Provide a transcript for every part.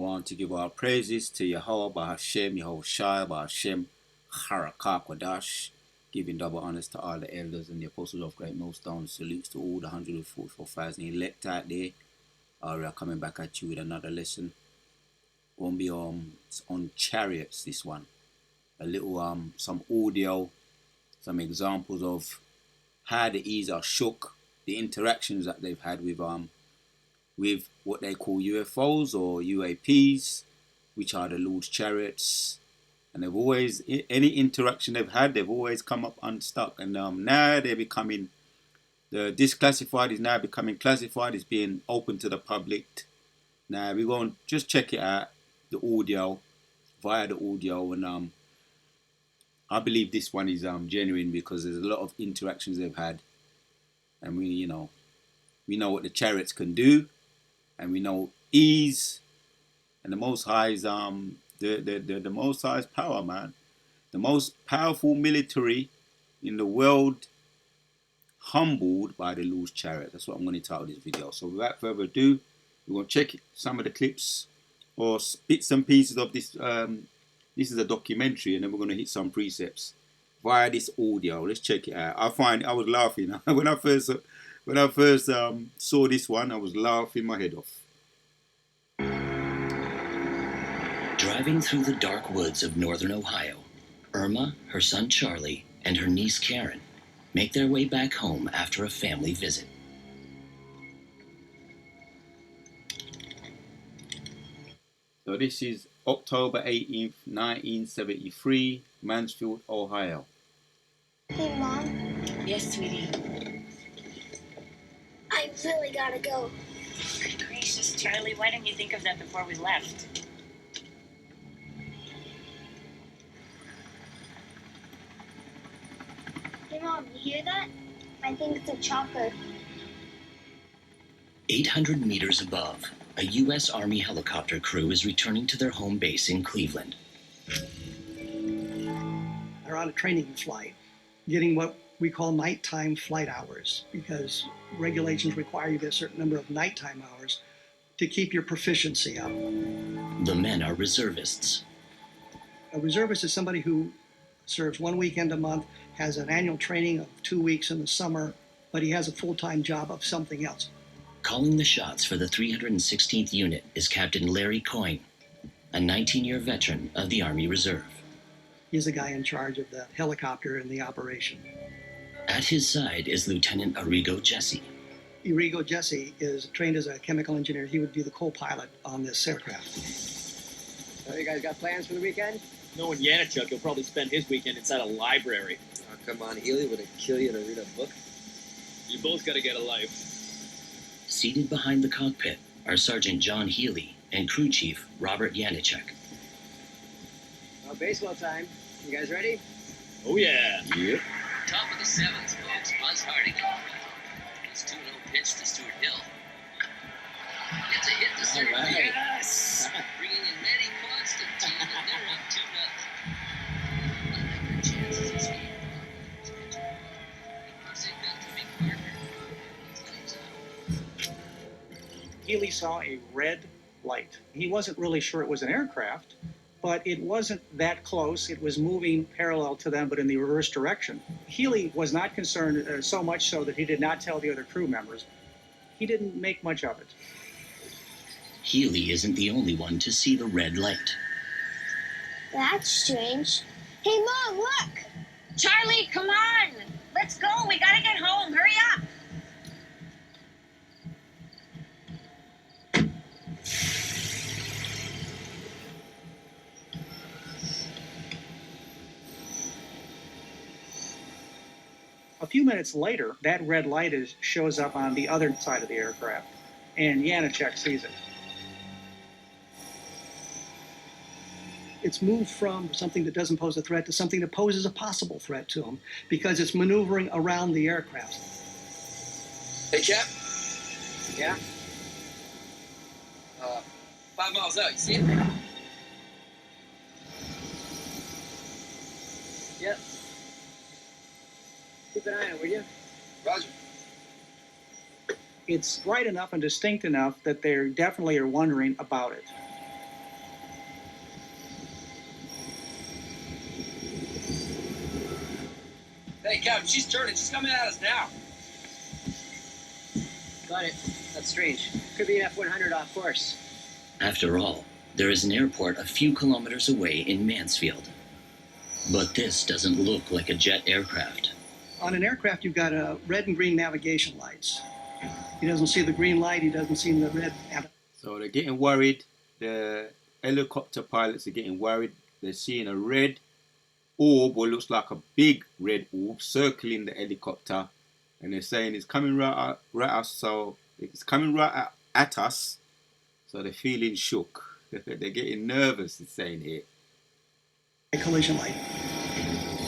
want to give our praises to Yahweh Bahashem, Yahweh Shai Bahashem, Harakah Kodash, giving double honors to all the elders and the apostles of Great Millstone. Salutes to all the 144,000 elect out there. We are coming back at you with another lesson. Gonna be on Chariots, this one. A little some audio, some examples of how the E's are shook, the interactions that they've had with what they call UFOs or UAPs, which are the Lord's chariots. And they've always, any interaction they've had, they've always come up unstuck. And now they're becoming, the disclassified is now becoming classified. It's being open to the public. Now we're going to just check it out, the audio, via the audio. And I believe this one is genuine because there's a lot of interactions they've had. And we know what the chariots can do. And we know ease, and the Most High is the Most High's power, man. The most powerful military in the world, humbled by the Lord's chariot. That's what I'm going to title this video. So without further ado, we're going to check some of the clips or bits and pieces of this. This is a documentary, and then we're going to hit some precepts via this audio. Let's check it out. I was laughing when I first saw this one. I was laughing my head off. Driving through the dark woods of northern Ohio, Irma, her son Charlie, and her niece Karen make their way back home after a family visit. So this is October 18th, 1973, Mansfield, Ohio. Hey, Mom. Yes, sweetie. I really gotta go. Good gracious, Charlie, why didn't you think of that before we left? Hey, Mom, you hear that? I think it's a chopper. 800 meters above, a U.S. Army helicopter crew is returning to their home base in Cleveland. They're on a training flight, getting what we call nighttime flight hours, because regulations require you to get a certain number of nighttime hours to keep your proficiency up. The men are reservists. A reservist is somebody who serves 1 weekend a month, has an annual training of 2 weeks in the summer, but he has a full-time job of something else. Calling the shots for the 316th Unit is Captain Larry Coyne, a 19-year veteran of the Army Reserve. He's the guy in charge of the helicopter and the operation. At his side is Lieutenant Arrigo Jesse. Arrigo Jesse is trained as a chemical engineer. He would be the co-pilot on this aircraft. So you guys got plans for the weekend? Knowing Yanichuk, he'll probably spend his weekend inside a library. Oh, come on, Healy, would it kill you to read a book? You both gotta get a life. Seated behind the cockpit are Sergeant John Healy and Crew Chief Robert Yanichuk. Well, baseball time. You guys ready? Oh yeah. Yep. Top of the seventh, folks. Buzz Hardigan. It's 2-0 pitch to Stuart Hill. It's a hit to center field. Yes! Bringing in Matty Constantine, and they're up 2-0. Not that good chances this game. Of course, they've got to make Parker. He's got his Healy saw a red light. He wasn't really sure it was an aircraft, but it wasn't that close. It was moving parallel to them, but in the reverse direction. Healy was not concerned so much so that he did not tell the other crew members. He didn't make much of it. Healy isn't the only one to see the red light. That's strange. Hey, Mom, look! Charlie, come on! Let's go! We gotta get home! Hurry up! A few minutes later, that red light shows up on the other side of the aircraft, and Yanichuk sees it. It's moved from something that doesn't pose a threat to something that poses a possible threat to him, because it's maneuvering around the aircraft. Hey, Cap. Yeah? 5 miles out, you see it? Yep. Keep an eye on it, will you? Roger. It's bright enough and distinct enough that they definitely are wondering about it. Hey, Captain, she's turning. She's coming at us now. Got it. That's strange. Could be an F-100 off course. After all, there is an airport a few kilometers away in Mansfield. But this doesn't look like a jet aircraft. On an aircraft, you've got red and green navigation lights. He doesn't see the green light. He doesn't see the red. So they're getting worried. The helicopter pilots are getting worried. They're seeing a red orb, or looks like a big red orb, circling the helicopter, and they're saying it's coming right us. So it's coming right at us. So they're feeling shook. They're getting nervous. It's saying here. Collision light.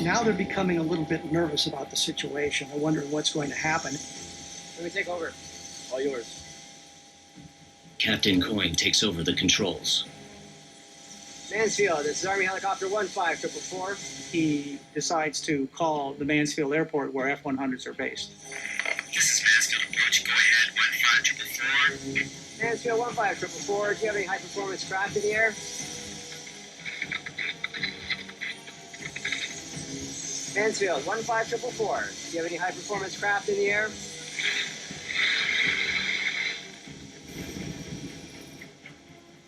Now they're becoming a little bit nervous about the situation. They're wondering what's going to happen. Let me take over. All yours. Captain Coyne takes over the controls. Mansfield, this is Army Helicopter 15444. He decides to call the Mansfield Airport where F-100s are based. This is Mansfield approach. Go ahead, 15444. Mansfield 15444, do you have any high-performance craft in the air? Mansfield 15444, do you have any high-performance craft in the air?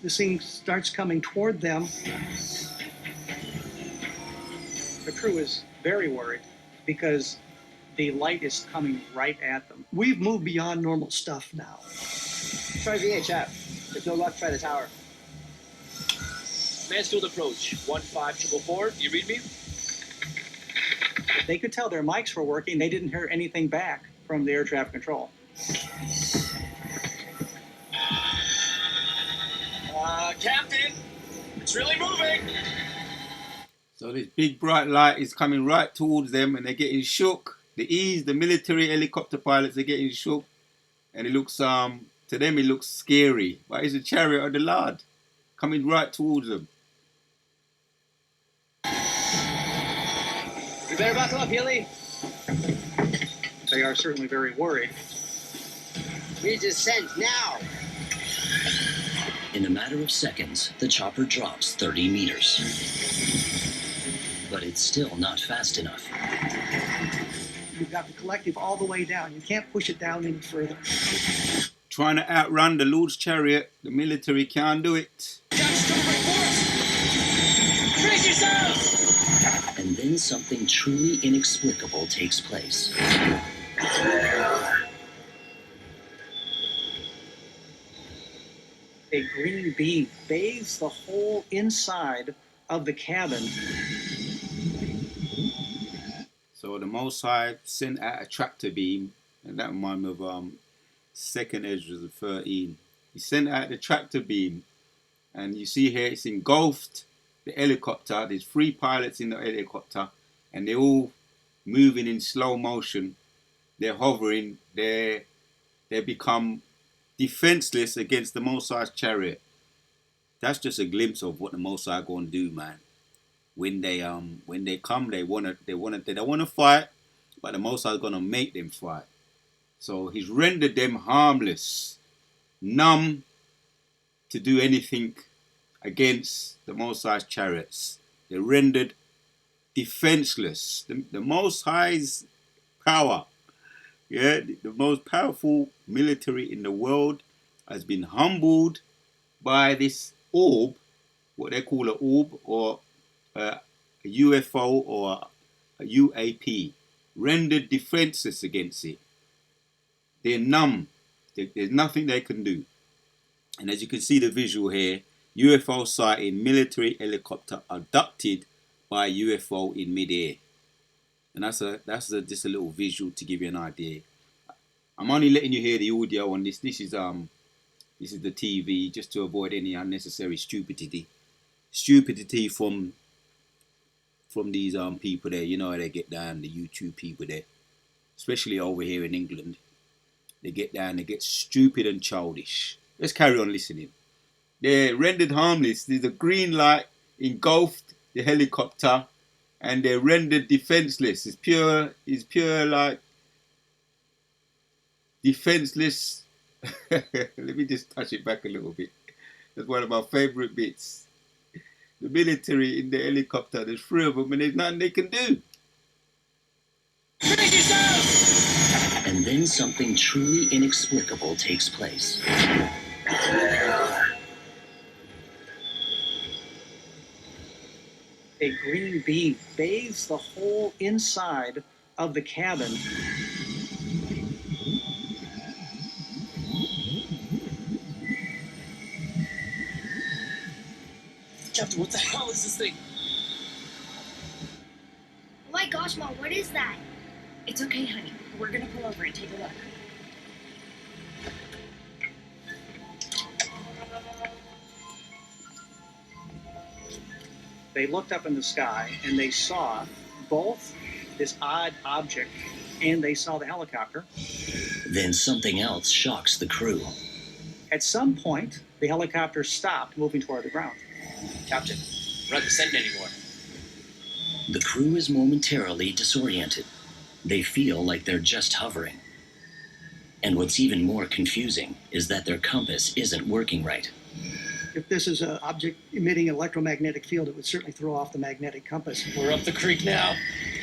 This thing starts coming toward them. The crew is very worried because the light is coming right at them. We've moved beyond normal stuff now. Try VHF. If no luck, try the tower. Mansfield approach, 15444. Do you read me? They could tell their mics were working. They didn't hear anything back from the air traffic control. Captain, it's really moving. So this big bright light is coming right towards them, and they're getting shook. The military helicopter pilots are getting shook, and it looks to them it looks scary. But it's a chariot of the Lord coming right towards them. You better buckle up, Healy. They are certainly very worried. We descend now. In a matter of seconds, the chopper drops 30 meters. But it's still not fast enough. You've got the collective all the way down. You can't push it down any further. Trying to outrun the Lord's chariot, the military can't do it. Brace yourselves! And then something truly inexplicable takes place. A green beam bathes the whole inside of the cabin. So the Most High sent out a tractor beam, and that reminds me of 2nd Ezra 13. He sent out the tractor beam, and you see here it's engulfed the helicopter. There's 3 pilots in the helicopter, and they're all moving in slow motion. They're hovering. They become defenseless against the Most High's chariot. That's just a glimpse of what the Most High going to do, man. When they come, they don't wanna fight, but the Most High is gonna make them fight. So He's rendered them harmless, numb to do anything against the Most High's chariots. They're rendered defenseless. The Most High's power, the most powerful military in the world, has been humbled by this orb, what they call an orb, or a UFO or a UAP, rendered defenseless against it. They're numb. There's nothing they can do. And as you can see the visual here, UFO sighting, military helicopter abducted by UFO in midair. And that's just a little visual to give you an idea. I'm only letting you hear the audio on this. This is the TV, just to avoid any unnecessary stupidity from these people there. You know how they get down, the YouTube people there, especially over here in England. They get down, they get stupid and childish. Let's carry on listening. They're rendered harmless. There's a green light engulfed the helicopter, and they're rendered defenseless. It's pure like defenseless. Let me just touch it back a little bit. That's one of my favorite bits. The military in the helicopter, there's 3 of them, and there's nothing they can do. And then something truly inexplicable takes place. A green beam bathes the whole inside of the cabin. Captain, what the hell is this thing? Oh my gosh, Mom, what is that? It's okay, honey. We're gonna pull over and take a look. They looked up in the sky and they saw both this odd object and they saw the helicopter. Then something else shocks the crew. At some point, the helicopter stopped moving toward the ground. Captain, we're not descending anymore. The crew is momentarily disoriented. They feel like they're just hovering. And what's even more confusing is that their compass isn't working right. If this is an object emitting an electromagnetic field, it would certainly throw off the magnetic compass. We're up the creek now.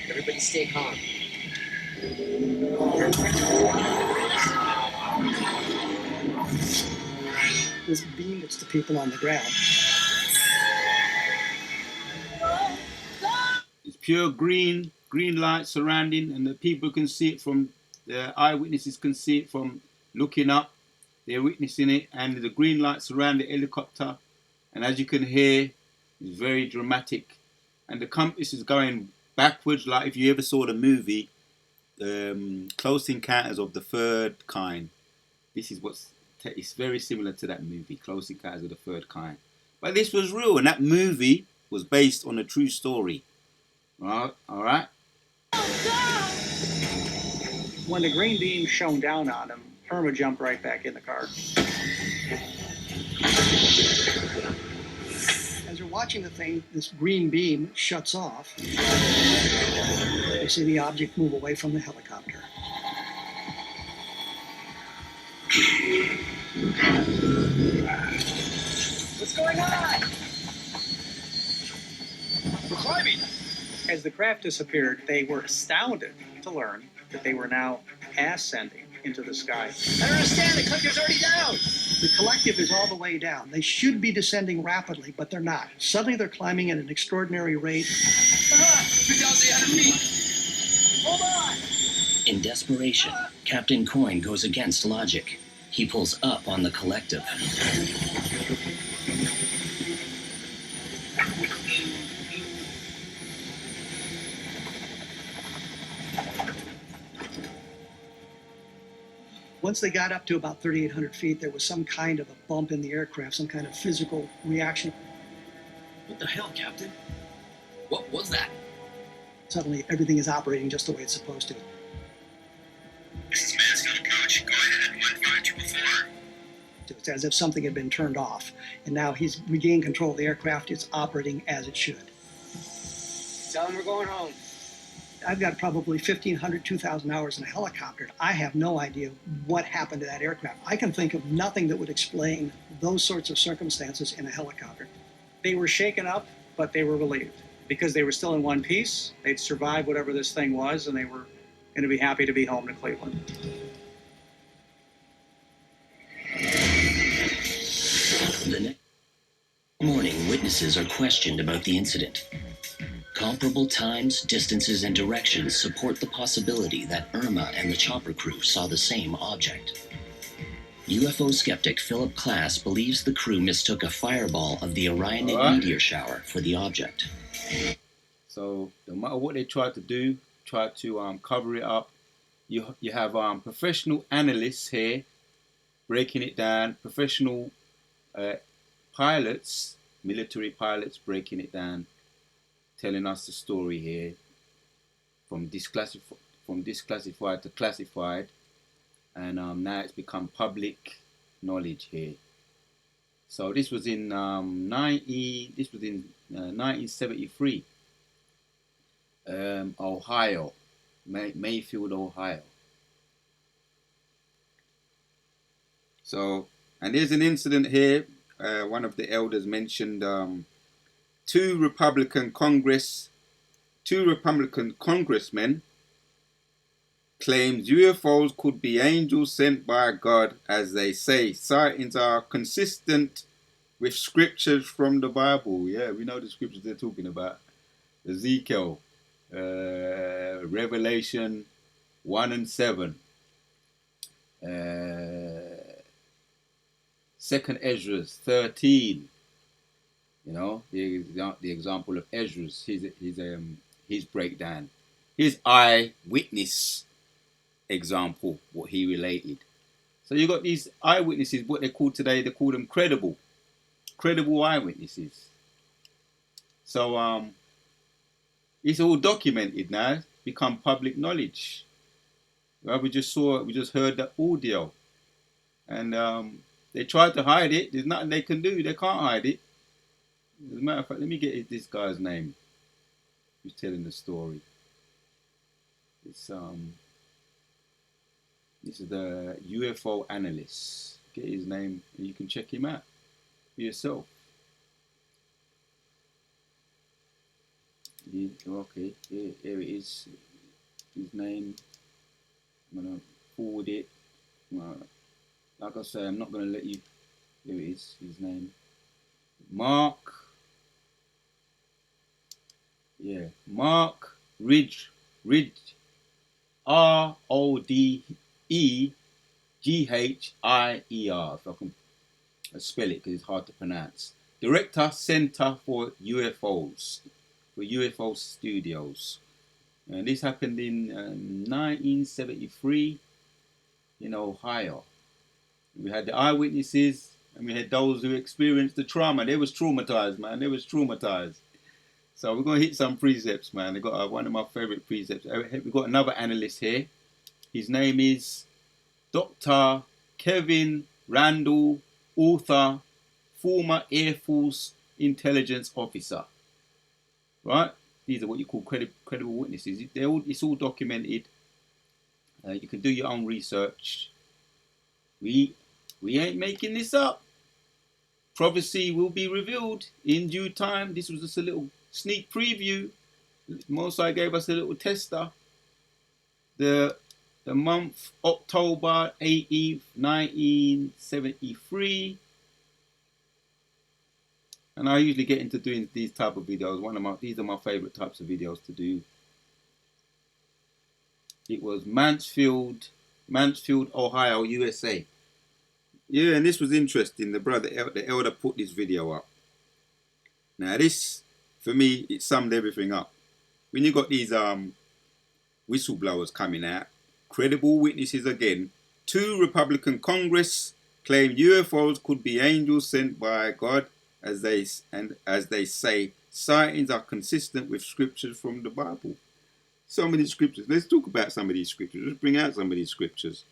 Everybody stay calm. This beam hits the people on the ground. It's pure green light surrounding, and the people can see it from, the eyewitnesses can see it from looking up. They're witnessing it, and the green light surround the helicopter, and as you can hear, it's very dramatic. And the compass is going backwards, like if you ever saw the movie Close Encounters of the Third Kind. This is it's very similar to that movie, Close Encounters of the Third Kind. But this was real, and that movie was based on a true story. All right. When the green beam shone down on him, Irma jumped right back in the car. As you're watching the thing, this green beam shuts off. You see the object move away from the helicopter. What's going on? We're climbing. As the craft disappeared, they were astounded to learn that they were now ascending into the sky. I don't understand. The collective's already down. The collective is all the way down. They should be descending rapidly, but they're not. Suddenly they're climbing at an extraordinary rate. 2,800 feet. Hold on. In desperation, Captain Coyne goes against logic. He pulls up on the collective. Once they got up to about 3,800 feet, there was some kind of a bump in the aircraft, some kind of physical reaction. What the hell, Captain? What was that? Suddenly, everything is operating just the way it's supposed to. This is Mansfield approach. Go ahead, 15444. It's as if something had been turned off, and now he's regained control of the aircraft. It's operating as it should. Tell them we're going home. I've got probably 1,500, 2,000 hours in a helicopter. I have no idea what happened to that aircraft. I can think of nothing that would explain those sorts of circumstances in a helicopter. They were shaken up, but they were relieved because they were still in one piece. They'd survived whatever this thing was, and they were going to be happy to be home to Cleveland. The next morning, witnesses are questioned about the incident. Comparable times, distances, and directions support the possibility that Irma and the chopper crew saw the same object. UFO skeptic Philip Klass believes the crew mistook a fireball of the Orionid meteor shower for the object. So no matter what they try to do, try to cover it up. You have professional analysts here breaking it down, professional pilots, military pilots breaking it down, telling us the story here from disclassified to classified, and now it's become public knowledge here. So this was in 1973, Ohio, Mayfield, Ohio. So, and there's an incident here. One of the elders mentioned two Republican congressmen claims UFOs could be angels sent by God, as they say. Sightings are consistent with scriptures from the Bible. Yeah, we know the scriptures they're talking about. Ezekiel, Revelation 1 and 7. 2nd Ezra 13. You know, the example of Ezra's, his breakdown, his eyewitness example, what he related. So you got these eyewitnesses, what they call today, they call them credible eyewitnesses. So it's all documented now, become public knowledge. Well, we just heard the audio, and they tried to hide it. There's nothing they can do. They can't hide it. As a matter of fact, let me get this guy's name who's telling the story. It's this is the UFO analyst. Get his name and you can check him out for yourself. Okay, here it is. His name. I'm gonna forward it. Like I say, I'm not gonna let you. Here it is. His name. Mark Ridge, RODEGHIER, if I can spell it because it's hard to pronounce. Director, Center for UFOs, for UFO Studios. And this happened in 1973 in Ohio. We had the eyewitnesses and we had those who experienced the trauma. They was traumatized, man. They was traumatized. So we're going to hit some precepts, man. They got one of my favorite precepts. We've got another analyst here. His name is Dr. Kevin Randall, author, former Air Force intelligence officer. Right? These are what you call credible witnesses. It's all documented. You can do your own research. We ain't making this up. Prophecy will be revealed in due time. This was just a little sneak preview. Mosai gave us a little tester. The month October 18th, 1973. And I usually get into doing these type of videos. These are my favorite types of videos to do. It was Mansfield, Ohio, USA. Yeah, and this was interesting. The elder put this video up. Now this, for me, it summed everything up. When you got these whistleblowers coming out, credible witnesses again, 2 Republican Congress claim UFOs could be angels sent by God, as they say, sightings are consistent with scriptures from the Bible. So many scriptures. Let's talk about some of these scriptures. Let's bring out some of these scriptures.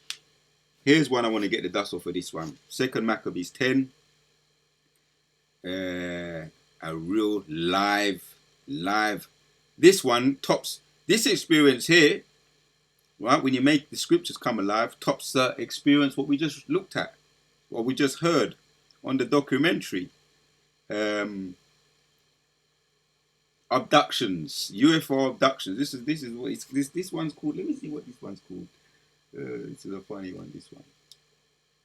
Here's one I want to get the dust off of this one. 2nd Maccabees 10. A real live. This one tops this experience here, right? When you make the scriptures come alive, tops the experience what we just looked at, what we just heard on the documentary. Abductions, UFO abductions. This is what this one's called. Let me see what this one's called. This is a funny one.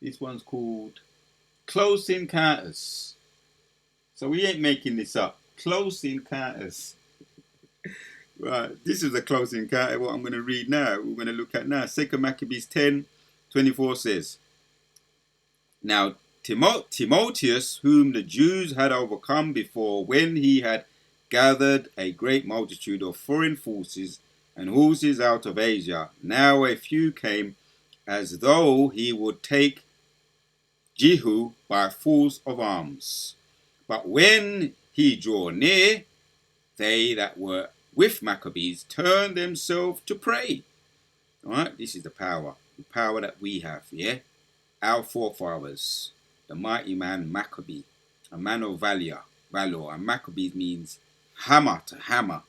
This one's called Close Encounters. So we ain't making this up. Close Encounters. Right, this is a close encounter. What I'm going to read now, we're going to look at now. 2nd Maccabees 10:24 says, Now Timotheus, whom the Jews had overcome before, when he had gathered a great multitude of foreign forces and horses out of Asia, now a few came, as though he would take Jehu by force of arms. But when he drew near, they that were with Maccabees turned themselves to pray. All right, this is the power that we have, yeah? Our forefathers, the mighty man Maccabee, a man of valor, and Maccabees means hammer, to hammer.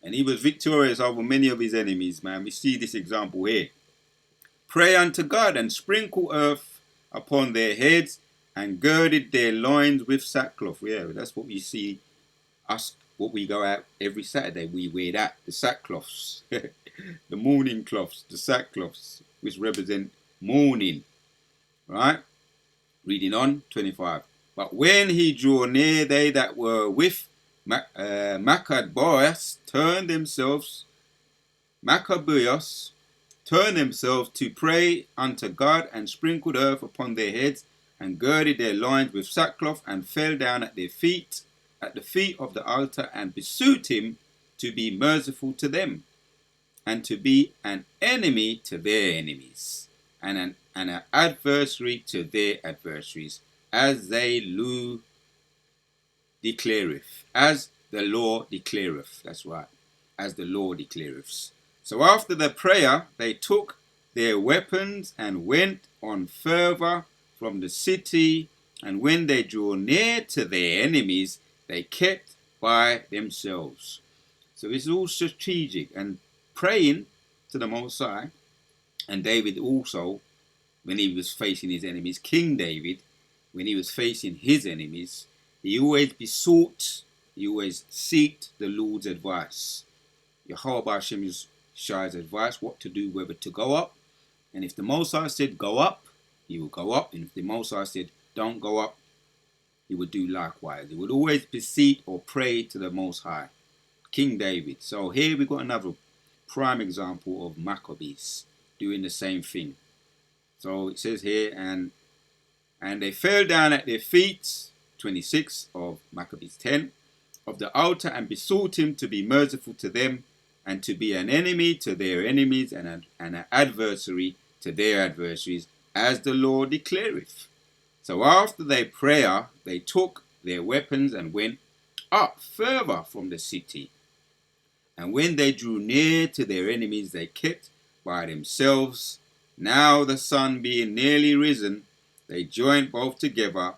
And he was victorious over many of his enemies, man. We see this example here. Pray unto God and sprinkle earth upon their heads and girded their loins with sackcloth. Yeah, that's what we see us, what we go out every Saturday. We wear that, the sackcloths. the mourning cloths, the sackcloths, which represent mourning. Right? Reading on, 25. But when he drew near, they that were with Maccabeus turned themselves to pray unto God, and sprinkled earth upon their heads, and girded their loins with sackcloth, and fell down at the feet of the altar, and besought him to be merciful to them, and to be an enemy to their enemies, and an adversary to their adversaries, as the law declareth. That's right. As the law declareth. So after the prayer, they took their weapons and went on further from the city, and when they drew near to their enemies, they kept by themselves. So it's all strategic and praying to the Most High. And David also, when he was facing his enemies, King David, when he was facing his enemies, he always seeked the Lord's advice. Yahweh Hashem Shai's advice, what to do, whether to go up. And if the Most High said go up, he would go up. And if the Most High said don't go up, he would do likewise. He would always beseech or pray to the Most High. King David. So here we got another prime example of Maccabees doing the same thing. So it says here, and they fell down at their feet, 26 of Maccabees 10, of the altar, and besought him to be merciful to them, and to be an enemy to their enemies, and an adversary to their adversaries, as the Lord declareth. So after their prayer, they took their weapons and went up further from the city. And when they drew near to their enemies, they kept by themselves. Now the sun being nearly risen, they joined both together,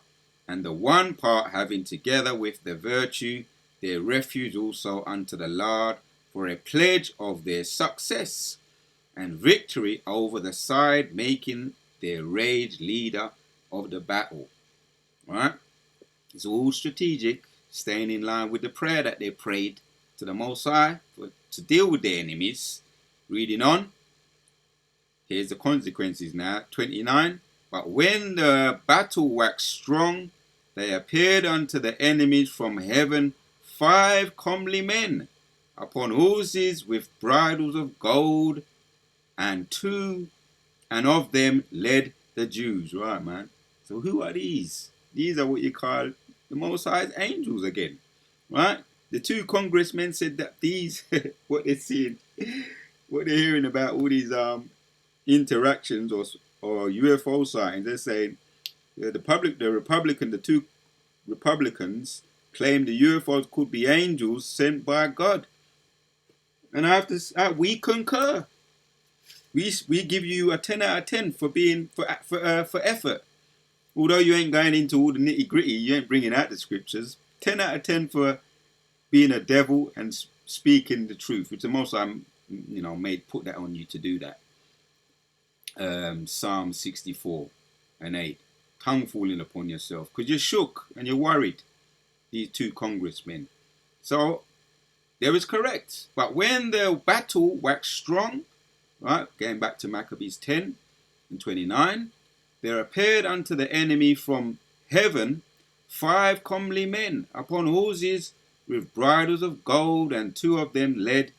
and the one part having together with the virtue their refuge also unto the Lord, for a pledge of their success and victory over the side, making their rage leader of the battle. Right? It's all strategic, staying in line with the prayer that they prayed to the Most High to deal with their enemies. Reading on, here's the consequences now. 29. But when the battle waxed strong, they appeared unto the enemies from heaven 5 comely men upon horses with bridles of gold, and 2, and of them led the Jews. Right, man. So who are these? These are what you call the Most High's angels again. Right? The 2 congressmen said that these, what they're seeing, what they're hearing about all these interactions or UFO sightings, they're saying the 2 Republicans claim the UFOs could be angels sent by God. And I have to say, we concur. We give you a 10 out of 10 for being for effort. Although you ain't going into all the nitty gritty, you ain't bringing out the scriptures. 10 out of 10 for being a devil and speaking the truth, which the Most High, put that on you to do that. Psalm 64 and 8. Tongue falling upon yourself because you're shook and you're worried. These 2 congressmen. So they was correct. But when the battle waxed strong, right, going back to Maccabees 10 and 29, there appeared unto the enemy from heaven 5 comely men upon horses with bridles of gold, and 2 of them led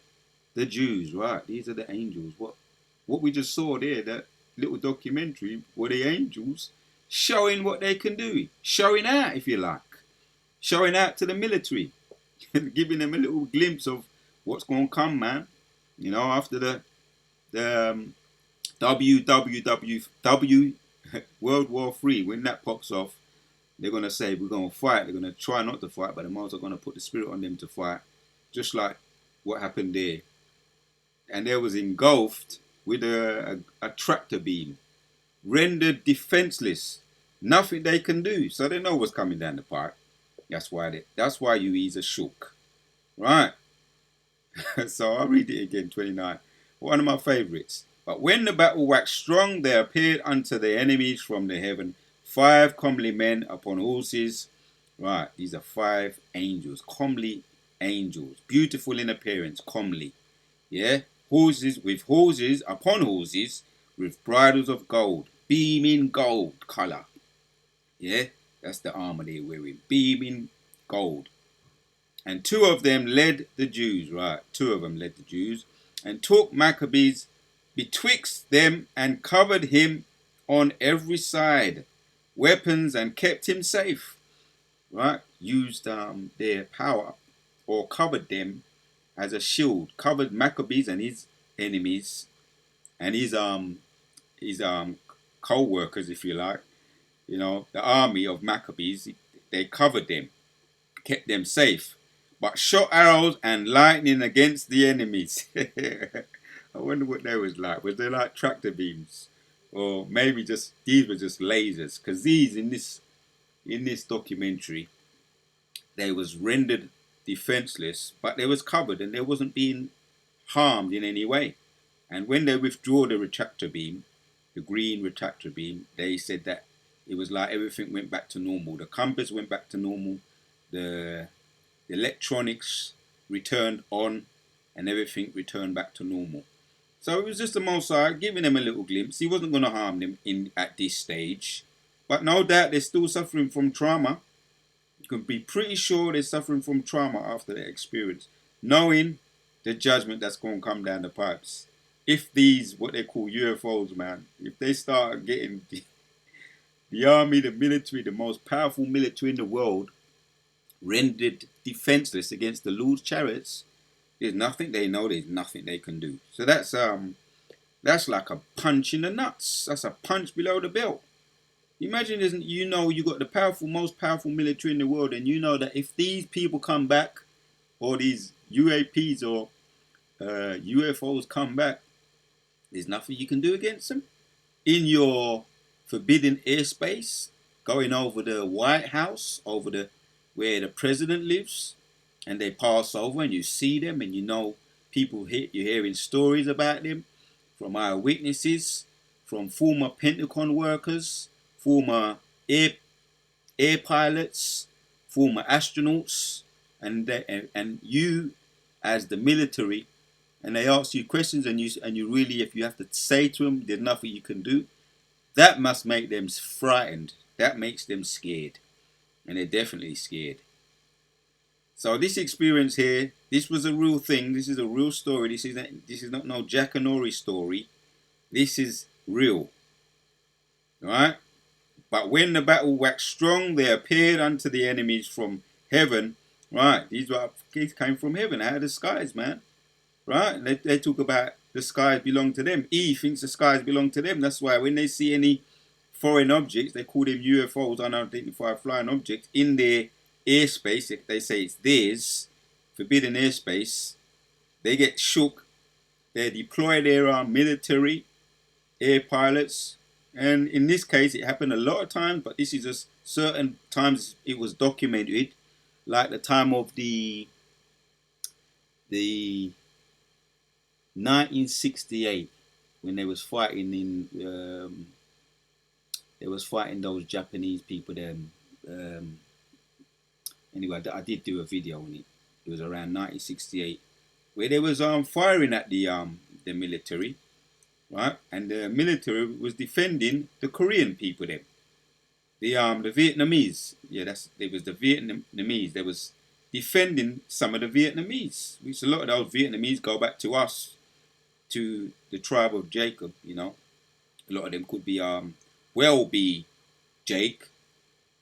the Jews. Right, these are the angels. What we just saw there, that little documentary, were the angels showing what they can do, showing out, if you like, showing out to the military, giving them a little glimpse of what's going to come, man. After the WWW World War III, when that pops off, they're going to say we're going to fight. They're going to try not to fight, but the Moses are going to put the spirit on them to fight, just like what happened there. And they was engulfed with a tractor beam, rendered defenseless, nothing they can do. So they know what's coming down the pipe. That's why you ease shook, right? So I'll read it again. 29. One of my favorites. But when the battle waxed strong, there appeared unto the enemies from the heaven 5 comely men upon horses. Right, these are 5 angels, comely angels, beautiful in appearance, comely. Yeah, horses upon horses, with bridles of gold, beaming gold color. Yeah, that's the armor they're wearing, beaming gold. And two of them led the Jews, right? Two of them led the Jews, and took Maccabees betwixt them and covered him on every side, weapons, and kept him safe, right? Used their power, or covered them as a shield, covered Maccabees and his enemies and his co-workers, if you like. You know, the army of Maccabees, they covered them, kept them safe, but shot arrows and lightning against the enemies. I wonder what they was like. Was they like tractor beams, or maybe just these were just lasers? Because these in this documentary, they was rendered defenseless, but they was covered and they wasn't being harmed in any way. And when they withdraw the retractor beam, the green retractor beam, they said that it was like everything went back to normal. The compass went back to normal. The electronics returned on, and everything returned back to normal. So it was just the Mossad giving them a little glimpse. He wasn't going to harm them at this stage. But no doubt they're still suffering from trauma. You can be pretty sure they're suffering from trauma after their experience, knowing the judgment that's going to come down the pipes. If these, what they call UFOs, man, if they start getting the army, the military, the most powerful military in the world, rendered defenseless against the Lord's chariots, there's nothing they know, there's nothing they can do. So that's like a punch in the nuts. That's a punch below the belt. Imagine, you know, you got the most powerful military in the world, and you know that if these people come back, or these UAPs or UFOs come back, there's nothing you can do against them. In your forbidden airspace, going over the White House, over where the president lives, and they pass over and you see them, and you know you're hearing stories about them from eyewitnesses, from former Pentagon workers, former air pilots, former astronauts, and you as the military, and they ask you questions, and you really, if you have to say to them, there's nothing you can do. That must make them frightened. That makes them scared, and they're definitely scared. So this experience here, this was a real thing. This is a real story. This is not no Jackanory story. This is real. Alright? But when the battle waxed strong, there appeared unto the enemies from heaven. Right? These came from heaven, out of the skies, man. Right? They talk about the skies belong to them. Eve thinks the skies belong to them. That's why when they see any foreign objects, they call them UFOs, unidentified flying objects, in their airspace. If they say it's theirs, forbidden airspace, they get shook. They deploy their military air pilots, and in this case it happened a lot of times, but this is just certain times it was documented, like the time of the 1968, when they was fighting those Japanese people then. Anyway, I did do a video on it. It was around 1968, where they was firing at the military, right? And the military was defending the Korean people then. The Vietnamese, it was the Vietnamese. They was defending some of the Vietnamese, which a lot of those Vietnamese go back to us, to the tribe of Jacob. You know, a lot of them could be be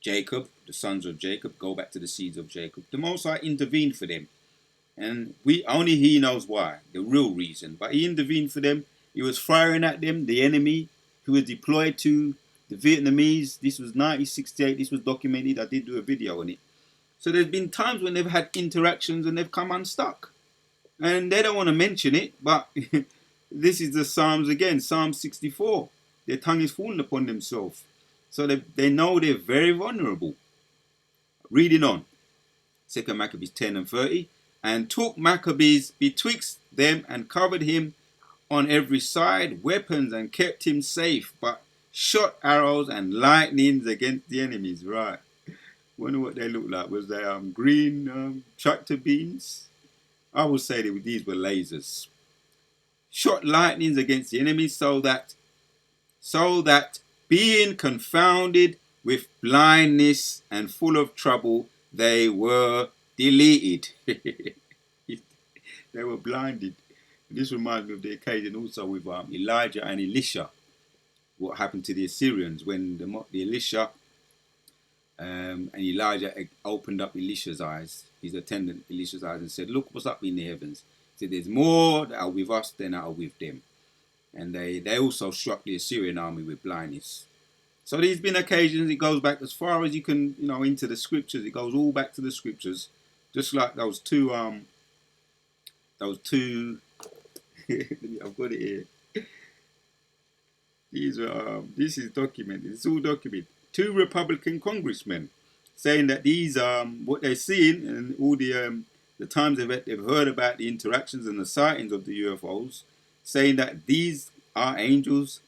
Jacob, the sons of Jacob, go back to the seeds of Jacob. The Most High intervened for them, and only He knows why, the real reason. But He intervened for them. He was firing at them, the enemy who was deployed to the Vietnamese. This was 1968. This was documented. I did do a video on it. So there's been times when they've had interactions and they've come unstuck, and they don't want to mention it. But this is the Psalms again, Psalm 64. Their tongue is fallen upon themselves. So they know they're very vulnerable. Reading on, 2 Maccabees 10 and 30. And took Maccabees betwixt them and covered him on every side, weapons, and kept him safe, but shot arrows and lightnings against the enemies. Right. Wonder what they look like. Was they green tractor beams? I would say these were lasers. shot lightnings against the enemy, so that being confounded with blindness and full of trouble, they were deleted. They were blinded. This reminds me of the occasion also with Elijah and Elisha. What happened to the Assyrians when the Elisha and Elijah opened up Elisha's eyes, his attendant Elisha's eyes, and said, "Look what's up in the heavens." He said, "There's more that are with us than are with them." And they also struck the Assyrian army with blindness. So there's been occasions, it goes back as far as you can, into the scriptures. It goes all back to the scriptures, just like those two. I've got it here. This is documented. It's all documented. 2 Republican congressmen saying that these what they're seeing and all the times they've heard about the interactions and the sightings of the UFOs, saying that these are angels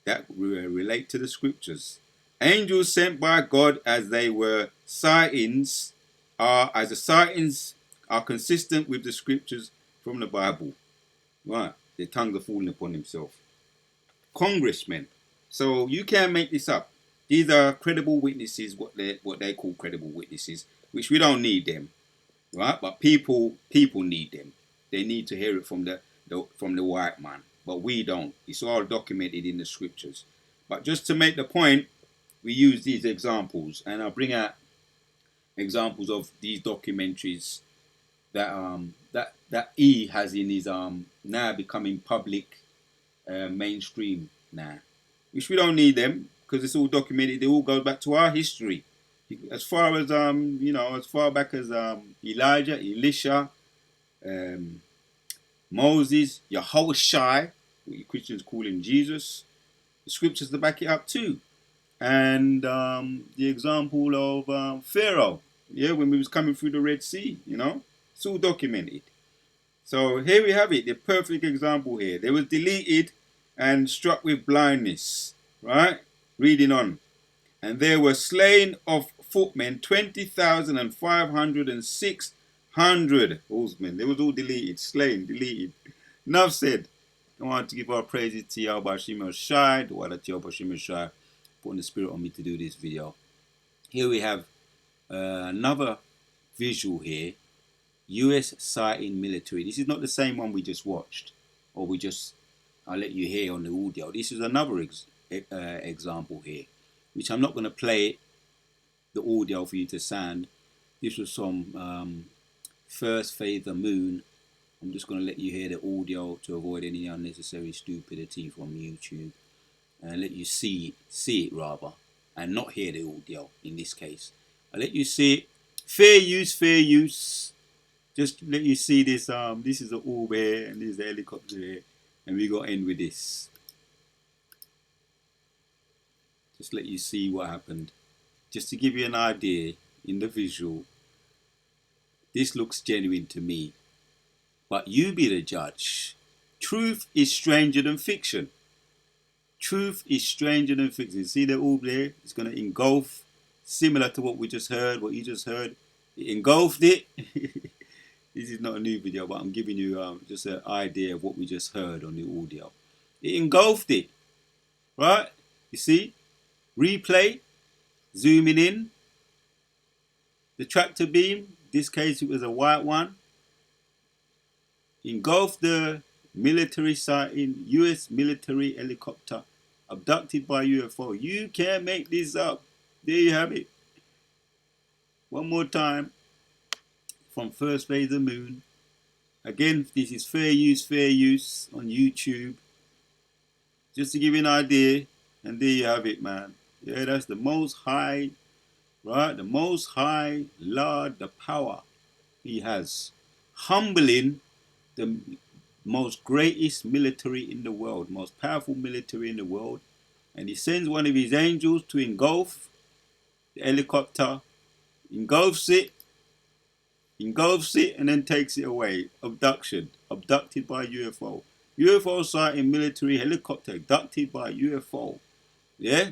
that relate to the scriptures. Angels sent by God, as they were sightings, as the sightings are consistent with the scriptures from the Bible. Right, their tongues are falling upon themselves. Congressmen. So you can't make this up. These are credible witnesses, what they call credible witnesses, which we don't need them, right? But people need them. They need to hear it from the white man, but we don't. It's all documented in the scriptures. But just to make the point, we use these examples, and I'll bring out examples of these documentaries that he has in his now becoming public mainstream now, which we don't need them because it's all documented. It all goes back to our history, as far as as far back as Elijah, Elisha, Moses, Yahushua, what you Christians call him Jesus. The scriptures to back it up too, and the example of Pharaoh, when we was coming through the Red Sea, it's all documented. So here we have it, the perfect example here. They was deleted and struck with blindness, right? Reading on. And there were slain of footmen 20,500 and 600 horsemen. They was all deleted, slain, deleted. Enough said. I want to give our praises to Yahweh Shimon Shai, the one that Yahweh Shimon Shai putting the spirit on me to do this video. Here we have another visual here. US sighting military. This is not the same one we just watched, or I'll let you hear on the audio. This is another example here, which I'm not going to play the audio for you to sound. This was from First Phase the Moon. I'm just going to let you hear the audio to avoid any unnecessary stupidity from YouTube, and let you see it rather, and not hear the audio in this case. I'll let you see it. Fair use. Just let you see this. This is the orb here, and this is the helicopter here, and we got to end with this. Just let you see what happened, just to give you an idea in the visual. This looks genuine to me, but you be the judge. Truth is stranger than fiction. Truth is stranger than fiction. See the orb there? It's going to engulf, similar to what we just heard, what you just heard. It engulfed it. This is not a new video, but I'm giving you just an idea of what we just heard on the audio. It engulfed it, right? You see? Replay, zooming in. The tractor beam, in this case it was a white one. Engulfed the military sighting, US military helicopter, abducted by UFO. You can't make this up. There you have it. One more time. From First Phase of the Moon. Again, this is fair use on YouTube. Just to give you an idea, and there you have it, man. Yeah, that's the Most High, right? The Most High, Lord, the power he has. Humbling the most greatest military in the world, most powerful military in the world. And he sends one of his angels to engulf the helicopter, engulfs it, and then takes it away. Abduction. Abducted by UFO. UFO sighting military helicopter abducted by UFO. Yeah?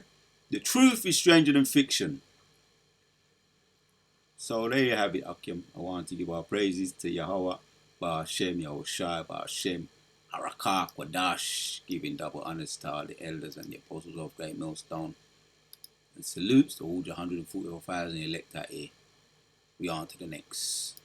The truth is stranger than fiction. So there you have it, Akim. I want to give our praises to Yahweh, Ba'ashem, Yahushua, Ba'ashem, Harakah Kwadash, giving double honors to all the elders and the apostles of Great Millstone. And salutes to all the 144,000 electa A. We on to the next.